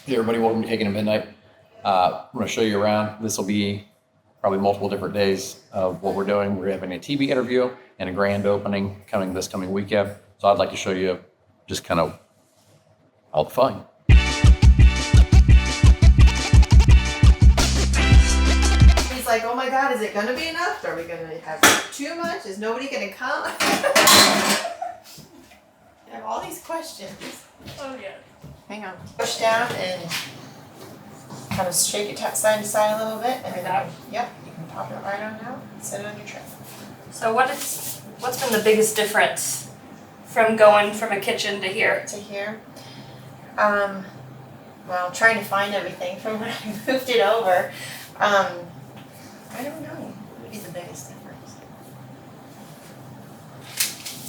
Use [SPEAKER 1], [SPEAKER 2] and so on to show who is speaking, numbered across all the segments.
[SPEAKER 1] Hey everybody, welcome to Caking at Midnight. I'm going to show you around. This will be probably multiple different days of what we're doing. We're having a TV interview and a grand opening coming this coming weekend. So I'd like to show you just kind of all the fun.
[SPEAKER 2] He's like, oh my God, is it going to be enough? Are we going to have too much? Is nobody going to come? I have all these questions.
[SPEAKER 3] Oh yeah.
[SPEAKER 2] Hang on. Push down and kind of shake it side to side a little bit. And then, yep, you can pop it right on down and set it on your tray.
[SPEAKER 3] So what's been the biggest difference from going from a kitchen to here?
[SPEAKER 2] To here. Well, trying to find everything from when I moved it over. I don't know. What would be the biggest difference?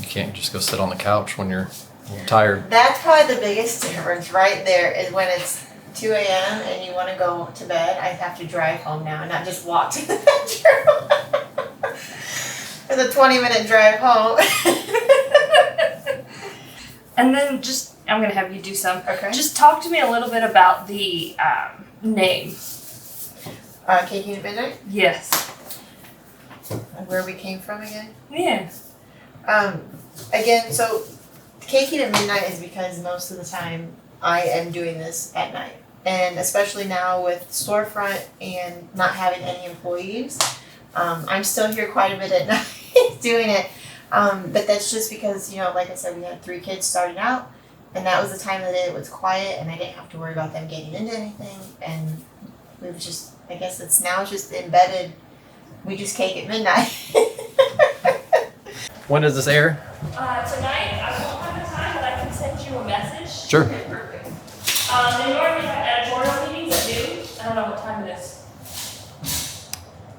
[SPEAKER 1] You can't just go sit on the couch when you're tired.
[SPEAKER 2] That's probably the biggest difference right there is when it's 2 a.m. and you want to go to bed. I have to drive home now and not just walk to the bedroom. It's a 20-minute drive home.
[SPEAKER 3] And then I'm gonna have you do some.
[SPEAKER 2] Okay.
[SPEAKER 3] Just talk to me a little bit about the name.
[SPEAKER 2] Caking at Midnight?
[SPEAKER 3] Yes.
[SPEAKER 2] And where we came from again?
[SPEAKER 3] Yeah.
[SPEAKER 2] Again, so Caking at Midnight is because most of the time I am doing this at night. And especially now with storefront and not having any employees, I'm still here quite a bit at night doing it. But that's just because, like I said, we had 3 kids starting out, and that was the time of the day it was quiet, and I didn't have to worry about them getting into anything. And we were just, I guess it's just embedded. We just cake at midnight.
[SPEAKER 1] When does this air?
[SPEAKER 3] Tonight I won't have the time, but I can send you a message.
[SPEAKER 1] Sure.
[SPEAKER 3] Perfect. They normally have editorial meetings at noon. I don't know what time it is.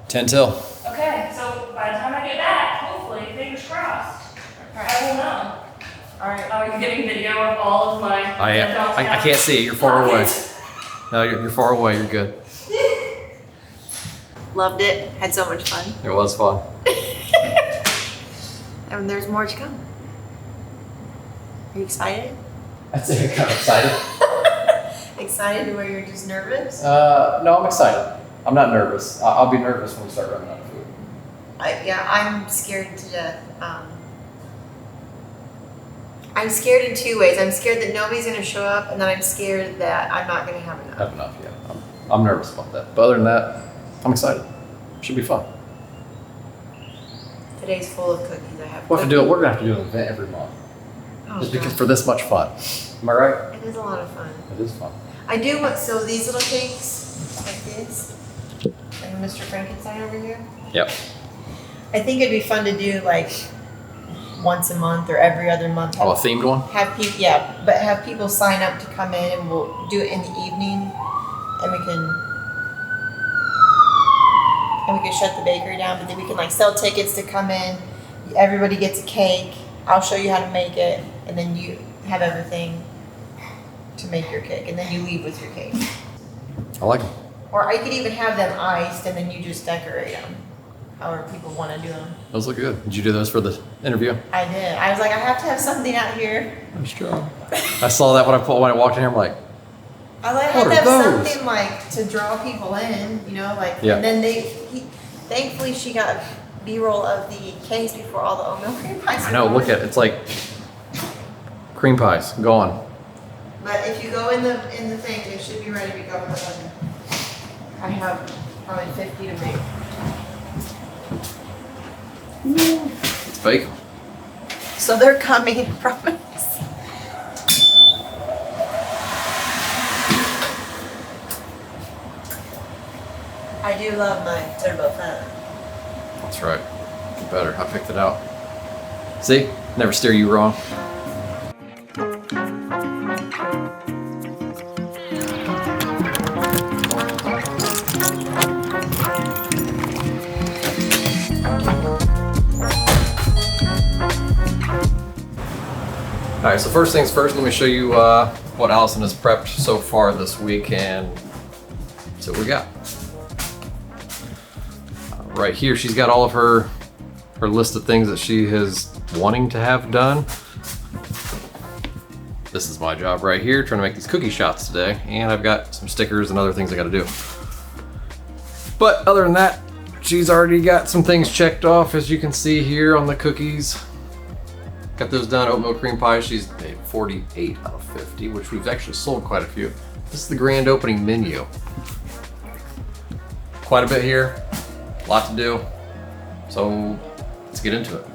[SPEAKER 1] 10 till.
[SPEAKER 3] Okay, so by the time I get back, hopefully, fingers crossed, I will know.
[SPEAKER 2] All right.
[SPEAKER 3] Are you getting video of all of my?
[SPEAKER 1] I can't see it. You're far away. No, you're far away. You're good.
[SPEAKER 2] Loved it. Had so much fun.
[SPEAKER 1] It was fun.
[SPEAKER 2] And there's more to come. Are you excited?
[SPEAKER 1] I'd say you're kind of excited.
[SPEAKER 2] Excited where you're just nervous?
[SPEAKER 1] No, I'm excited. I'm not nervous. I'll be nervous when we start running out of food.
[SPEAKER 2] I'm scared to death. I'm scared in 2 ways. I'm scared that nobody's going to show up, and then I'm scared that I'm not going to have enough.
[SPEAKER 1] Have enough, yeah. I'm nervous about that. But other than that, I'm excited. Should be fun.
[SPEAKER 2] Today's full of cookies. I have.
[SPEAKER 1] We'll have to do it. We're gonna have to do an event every month, just because for this much fun. Am I right?
[SPEAKER 2] It is a lot of fun.
[SPEAKER 1] It is fun.
[SPEAKER 2] I do want these little cakes like this, and Mr. Frankenstein over here.
[SPEAKER 1] Yep.
[SPEAKER 2] I think it'd be fun to do like once a month or every other month.
[SPEAKER 1] Oh, a themed one?
[SPEAKER 2] Have people, yeah, but have people sign up to come in, and we'll do it in the evening, and we can shut the bakery down. But then we can like sell tickets to come in. Everybody gets a cake. I'll show you how to make it, and then you have everything to make your cake, and then you leave with your cake.
[SPEAKER 1] I like them.
[SPEAKER 2] Or I could even have them iced, and then you just decorate them, however people want to do them.
[SPEAKER 1] Those look good. Did you do those for the interview?
[SPEAKER 2] I did. I was like, I have to have something out here.
[SPEAKER 1] Nice job. I saw that when I walked in here. I'm like,
[SPEAKER 2] I like
[SPEAKER 1] What
[SPEAKER 2] to
[SPEAKER 1] are
[SPEAKER 2] have
[SPEAKER 1] those?
[SPEAKER 2] something like to draw people in, like.
[SPEAKER 1] Yeah.
[SPEAKER 2] And then thankfully she got B-roll of the cakes before all the oatmeal cream pies.
[SPEAKER 1] I know. Look at it. It's like cream pies gone.
[SPEAKER 2] But if you go in the thing, it should be ready to go in the oven. I have probably 50 to make.
[SPEAKER 1] It's bacon.
[SPEAKER 2] So they're coming, I promise. I do love my turbo fan.
[SPEAKER 1] That's right. You better. I picked it out. See? Never steer you wrong. All right, so first things first, let me show you what Allison has prepped so far this week, and see what we got. Right here, she's got all of her list of things that she is wanting to have done. This is my job right here, trying to make these cookie shots today. And I've got some stickers and other things I gotta do. But other than that, she's already got some things checked off, as you can see here on the cookies. Got those done. Oatmeal cream pie, she's made 48 out of 50, which we've actually sold quite a few. This is the grand opening menu. Quite a bit here, a lot to do. So let's get into it.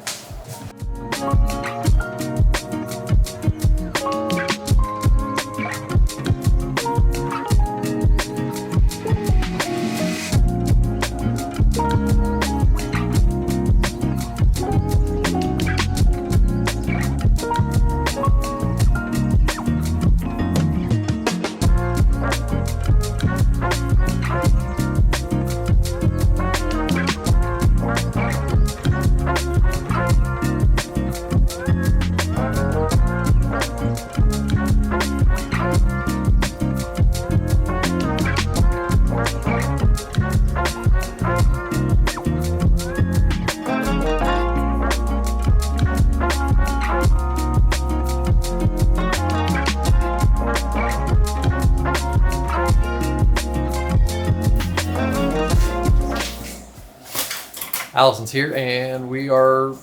[SPEAKER 1] Allison's here and we are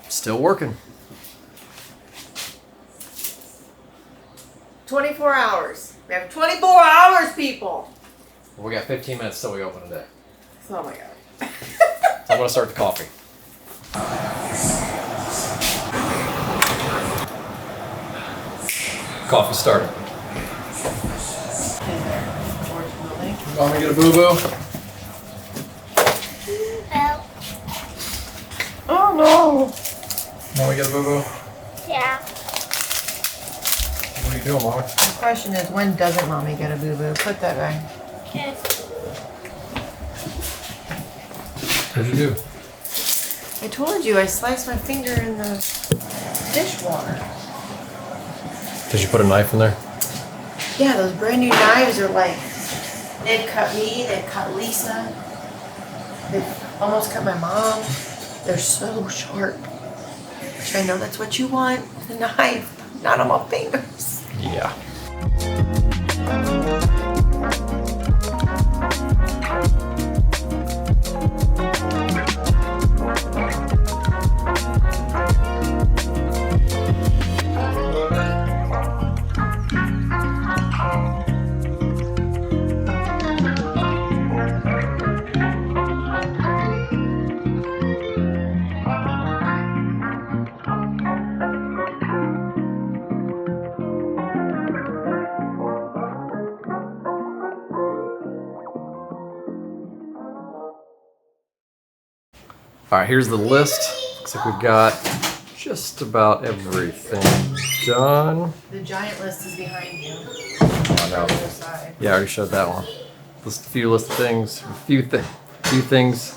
[SPEAKER 1] still working.
[SPEAKER 2] 24 hours. We have 24 hours, people.
[SPEAKER 1] We got 15 minutes till we open today.
[SPEAKER 2] Oh my god.
[SPEAKER 1] So I'm gonna start the coffee. Coffee started. Want me to get a boo-boo?
[SPEAKER 2] Oh no.
[SPEAKER 1] Want me to get a boo-boo?
[SPEAKER 4] Yeah.
[SPEAKER 1] What are you doing, Mama?
[SPEAKER 2] The question is, when doesn't mommy get a boo-boo? Put that back.
[SPEAKER 4] Okay.
[SPEAKER 1] What'd you do?
[SPEAKER 2] I told you I sliced my finger in the dishwater.
[SPEAKER 1] Did you put a knife in there?
[SPEAKER 2] Yeah, those brand new knives are like, they've cut me, they've cut Lisa, they've almost cut my mom. They're so sharp. Which I know that's what you want, a knife, not on my fingers.
[SPEAKER 1] Yeah. All right, here's the list. Looks like we've got just about everything done.
[SPEAKER 2] The giant list is behind you.
[SPEAKER 1] I know.
[SPEAKER 2] On the other side.
[SPEAKER 1] Yeah, I already showed that one. List of things, a few things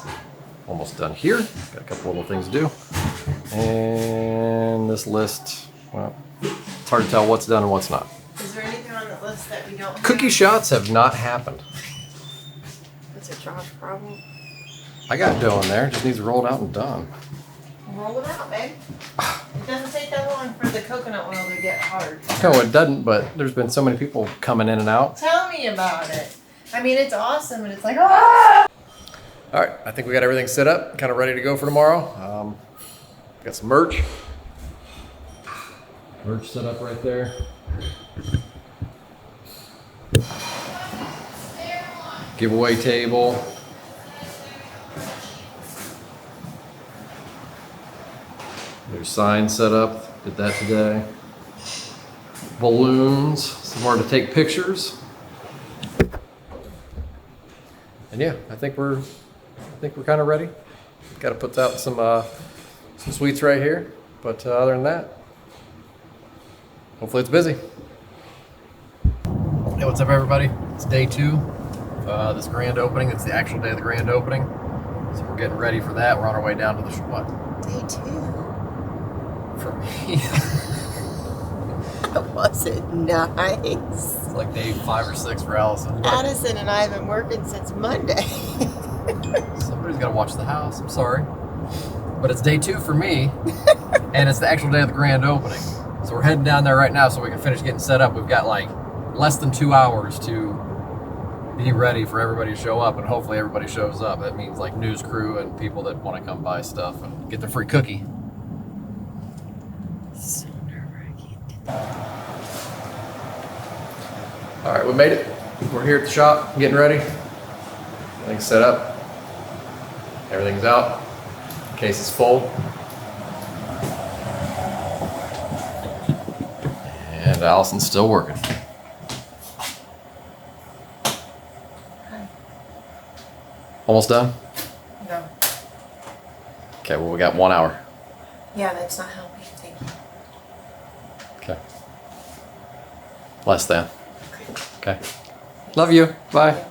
[SPEAKER 1] almost done here. Got a couple little things to do. And this list, well, it's hard to tell what's done and what's not.
[SPEAKER 2] Is there anything on the list that we don't have?
[SPEAKER 1] Cookie shots have not happened.
[SPEAKER 2] That's a Josh problem.
[SPEAKER 1] I got dough in there, just needs rolled out and done.
[SPEAKER 2] Roll it out, babe. It doesn't take that long for the coconut oil to get hard.
[SPEAKER 1] No, it doesn't, but there's been so many people coming in and out.
[SPEAKER 2] Tell me about it. I mean, it's awesome, and it's like, ah!
[SPEAKER 1] All right, I think we got everything set up, kind of ready to go for tomorrow. Got some merch. Merch set up right there. Giveaway table. There's signs set up, did that today. Balloons, somewhere to take pictures. And yeah, I think we're kind of ready. Got to put out some sweets right here, but other than that, hopefully it's busy. Hey, what's up, everybody? It's day 2 of this grand opening. It's the actual day of the grand opening, so we're getting ready for that. We're on our way down to the what?
[SPEAKER 2] Day 2.
[SPEAKER 1] For me,
[SPEAKER 2] Was it nice?
[SPEAKER 1] it's like day 5 or 6 for Allison.
[SPEAKER 2] Addison and I have been working since Monday.
[SPEAKER 1] Somebody's got to watch the house. I'm sorry, but it's day 2 for me, and it's the actual day of the grand opening. So we're heading down there right now so we can finish getting set up. We've got like less than 2 hours to be ready for everybody to show up, and hopefully everybody shows up. That means like news crew and people that want to come buy stuff and get their free cookie.
[SPEAKER 2] So nerve-wracking.
[SPEAKER 1] All right, we made it. We're here at the shop, getting ready. Everything's set up. Everything's out. Case is full. And Allison's still working. Almost done?
[SPEAKER 2] No.
[SPEAKER 1] Okay, well, we got 1 hour.
[SPEAKER 2] Yeah, that's not helping. Thank you.
[SPEAKER 1] Okay. Less than. Okay. Love you. Bye.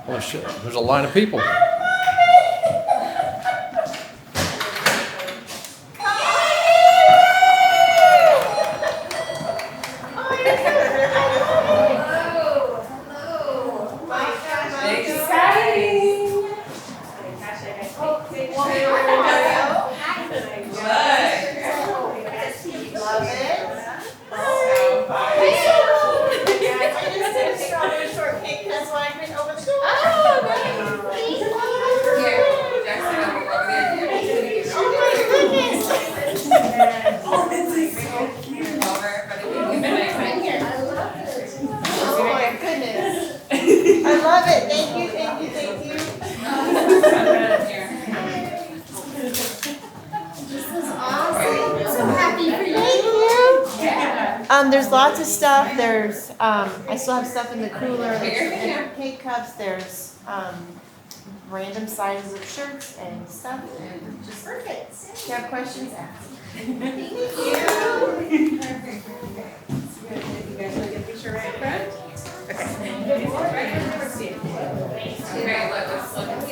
[SPEAKER 1] Oh shit, there's a line of people.
[SPEAKER 2] There's lots of stuff. There's I still have stuff in the cooler. There's cake cups. There's random sizes of shirts and stuff. And just perfect. If you have questions, ask. Thank you.
[SPEAKER 4] You guys want to get a picture right in front? Okay. Right, let's look and see.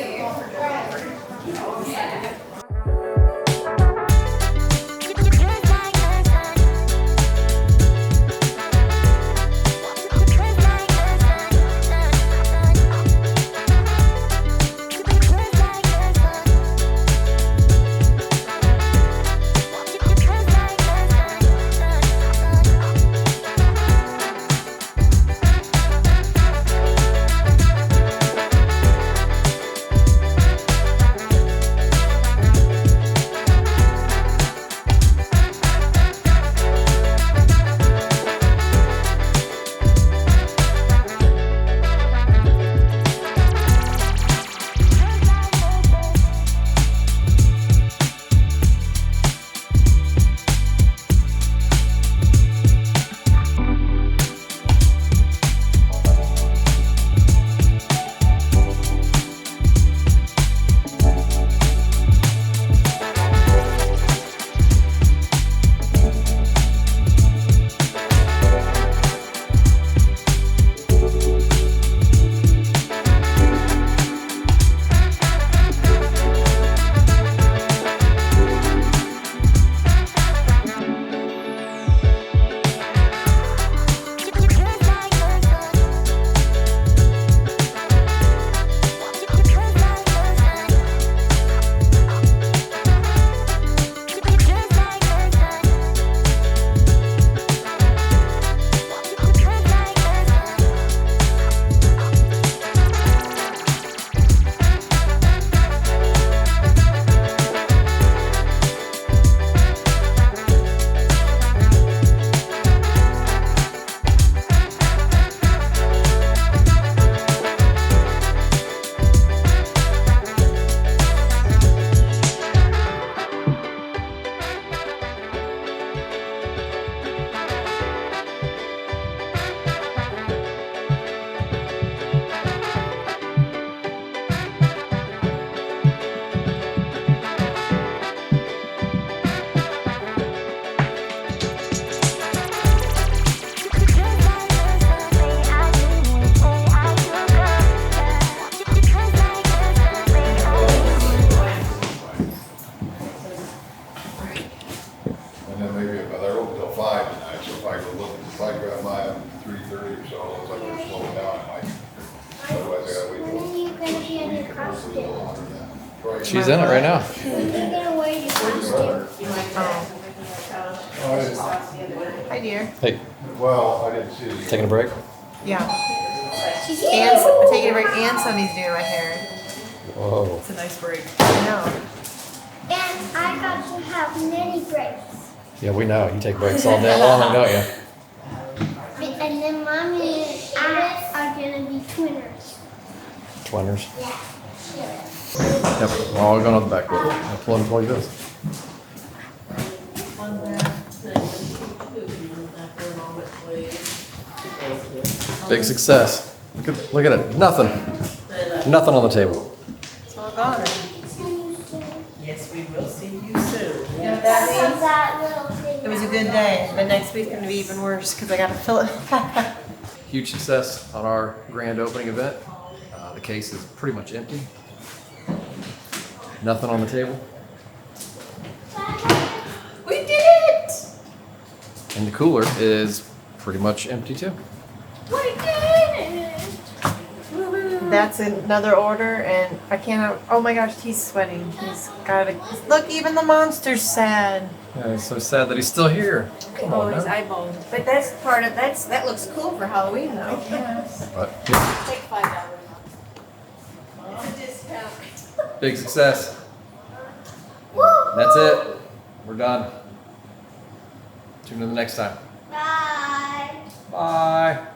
[SPEAKER 1] She's in it right now.
[SPEAKER 5] Can we get away?
[SPEAKER 2] Hi, dear.
[SPEAKER 1] Hey,
[SPEAKER 5] Well, I didn't see it.
[SPEAKER 1] taking a break?
[SPEAKER 2] Yeah. And taking a break, and somebody's doing my hair.
[SPEAKER 1] Whoa.
[SPEAKER 4] It's a nice break.
[SPEAKER 2] I know.
[SPEAKER 6] And I got to have many breaks.
[SPEAKER 1] Yeah, we know. You take breaks all day long, don't you?
[SPEAKER 6] And then mommy and I are gonna be twinners.
[SPEAKER 1] Twinners.
[SPEAKER 6] Yeah.
[SPEAKER 1] Yep, we're all going on the back road. I'll pull and plug this. Big success. Look at it. Nothing. Nothing on the table.
[SPEAKER 2] It's all gone.
[SPEAKER 4] Yes, we will see you soon.
[SPEAKER 2] You know what that means?
[SPEAKER 6] That little thing.
[SPEAKER 2] It was a good day, but next week's gonna be even worse because I gotta fill it.
[SPEAKER 1] Huge success on our grand opening event. The case is pretty much empty. Nothing on the table.
[SPEAKER 2] We did it!
[SPEAKER 1] And the cooler is pretty much empty too.
[SPEAKER 6] We did it!
[SPEAKER 2] That's another order, and I cannot. Oh my gosh, he's sweating. He's gotta. Look, even the monster's sad.
[SPEAKER 1] Yeah, it's so sad that he's still here. Come on
[SPEAKER 2] He's
[SPEAKER 1] now.
[SPEAKER 2] eyeballing. But that's part of that looks cool for Halloween, though.
[SPEAKER 1] But, yeah,
[SPEAKER 4] Take $5.
[SPEAKER 1] big success.
[SPEAKER 6] Woo!
[SPEAKER 1] That's it. We're done. Tune in the next time.
[SPEAKER 6] Bye.
[SPEAKER 1] Bye.